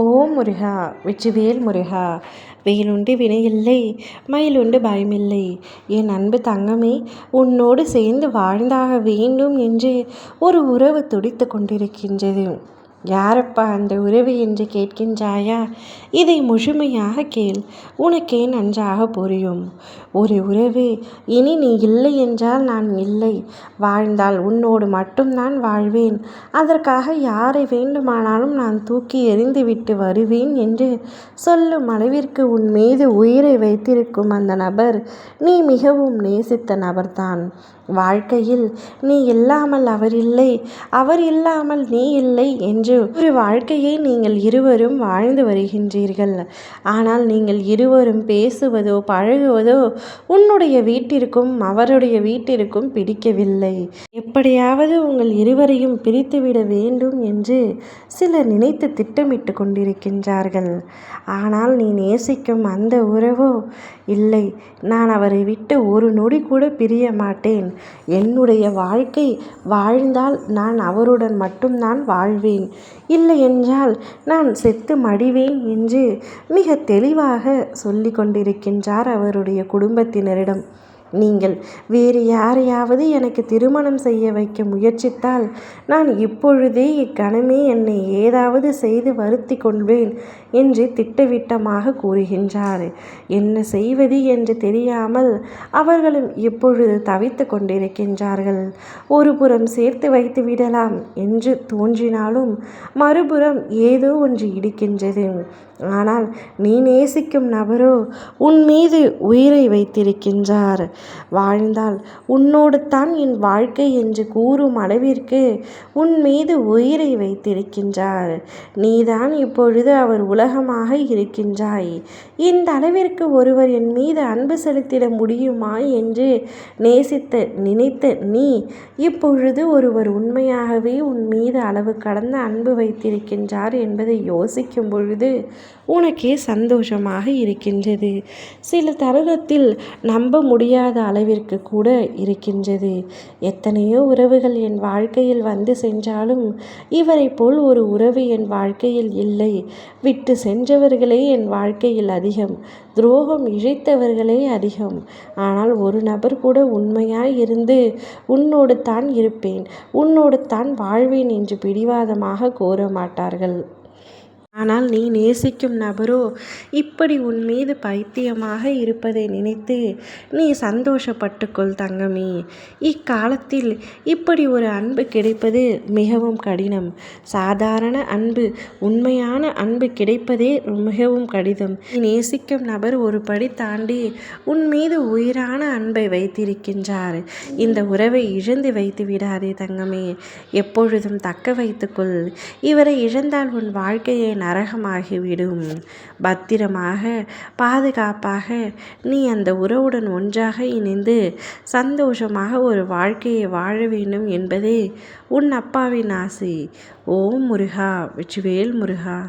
ஓம் முருகா வெற்றிவேல் முருகா. வேலுண்டு வினையில்லை, மயிலுண்டு பயமில்லை. என் அன்பு தங்கமே, உன்னோடு சேர்ந்து வாழ்ந்தாக வேண்டும் என்று ஒரு உறவு துடித்து கொண்டிருக்கின்றது. யாரப்பா அந்த உறவு என்று கேட்கின்றாயா? இதை முழுமையாக கேள், உனக்கே நன்றாக புரியும். ஒரு உறவு, இனி நீ இல்லை என்றால் நான் இல்லை, வாழ்ந்தால் உன்னோடு மட்டும்தான் வாழ்வேன், அதற்காக யாரை வேண்டுமானாலும் நான் தூக்கி எறிந்துவிட்டு வருவேன் என்று சொல்லும் அளவிற்கு உன் மீது உயிரை வைத்திருக்கும் அந்த நபர் நீ மிகவும் நேசித்த நபர்தான். வாழ்க்கையில் நீ இல்லாமல் அவர் இல்லை, அவர் இல்லாமல் நீ இல்லை என்று ஒரு வாழ்க்கையை நீங்கள் இருவரும் வாழ்ந்து வருகின்றீர்கள். ஆனால் நீங்கள் இருவரும் பேசுவதோ பழகுவதோ உன்னுடைய வீட்டிற்கும் அவருடைய வீட்டிற்கும் பிடிக்கவில்லை. எப்படியாவது உங்கள் இருவரையும் பிரித்துவிட வேண்டும் என்று சிலர் நினைத்து திட்டமிட்டு கொண்டிருக்கின்றார்கள். ஆனால் நீ நேசிக்கும் அந்த உறவோ இல்லை, நான் அவரை விட்டு ஒரு நொடி கூட பிரிய மாட்டேன், என்னுடைய வாழ்க்கை வாழ்ந்தால் நான் அவருடன் மட்டும்தான் வாழ்வேன், இல்லை என்றால் நான் செத்து மடிவேன் என்று மிக தெளிவாக சொல்லி கொண்டிருக்கின்றார் அவருடைய குடும்பத்தினரிடம். நீங்கள் வேறு யாரையாவது எனக்கு திருமணம் செய்ய வைக்க முயற்சித்தால் நான் இப்பொழுதே இக்கணமே என்னை ஏதாவது செய்து வருத்தி கொள்வேன் என்று திட்டவட்டமாக கூறுகின்றார். என்ன செய்வது என்று தெரியாமல் அவர்களும் இப்பொழுது தவித்து கொண்டிருக்கின்றார்கள். ஒரு புறம் சேர்த்து வைத்து விடலாம் என்று தோன்றினாலும் மறுபுறம் ஏதோ ஒன்று இடிக்கின்றது. ஆனால் நீ நேசிக்கும் நபரோ உன் மீது உயிரை வைத்திருக்கின்றார். வாழ்ந்தால் உன்னோடு தான் என் வாழ்க்கை என்று கூறும் அளவிற்கு உன் மீது உயிரை வைத்திருக்கின்றார். நீதான் இப்பொழுது அவர் உலகமாக இருக்கின்றாய். இந்த அளவிற்கு ஒருவர் என் மீது அன்பு செலுத்திட முடியுமா என்று நேசித்து நினைத்த நீ இப்பொழுது ஒருவர் உண்மையாகவே உன் மீது அளவு கடந்த அன்பு வைத்திருக்கின்றார் என்பதை யோசிக்கும் பொழுது உனக்கே சந்தோஷமாக இருக்கின்றது. சில தருணத்தில் நம்ப முடியாத அளவிற்கு கூட இருக்கின்றது. எத்தனையோ உறவுகள் என் வாழ்க்கையில் வந்து சென்றாலும் இவரை போல் ஒரு உறவு என் வாழ்க்கையில் இல்லை. விட்டு சென்றவர்களே என் வாழ்க்கையில் அதிகம், துரோகம் இழைத்தவர்களே அதிகம். ஆனால் ஒரு நபர் கூட உண்மையாய் இருந்து உன்னோடு தான் இருப்பேன், உன்னோடு தான் வாழ்வேன் என்று பிடிவாதமாக கூற மாட்டார்கள். ஆனால் நீ நேசிக்கும் நபரோ இப்படி உன் மீது பைத்தியமாக இருப்பதை நினைத்து நீ சந்தோஷப்பட்டுக்கொள் தங்கமே. இக்காலத்தில் இப்படி ஒரு அன்பு கிடைப்பது மிகவும் கடினம். சாதாரண அன்பு, உண்மையான அன்பு கிடைப்பதே மிகவும் கடினம். நீ நேசிக்கும் நபர் ஒரு படி தாண்டி உன் மீது உயிரான அன்பை வைத்திருக்கின்றார். இந்த உறவை இழந்து வைத்து விடாதே தங்கமே, எப்பொழுதும் தக்க வைத்துக்கொள். இவரை இழந்தால் உன் வாழ்க்கையை நரகமாகிவிடும். பத்திரமாக பாதுகாப்பாக நீ அந்த உறவுடன் ஒன்றாக இணைந்து சந்தோஷமாக ஒரு வாழ்க்கையை வாழ வேண்டும் என்பதே உன் அப்பாவின் ஆசை. ஓம் முருகா வெற்றிவேல் முருகா.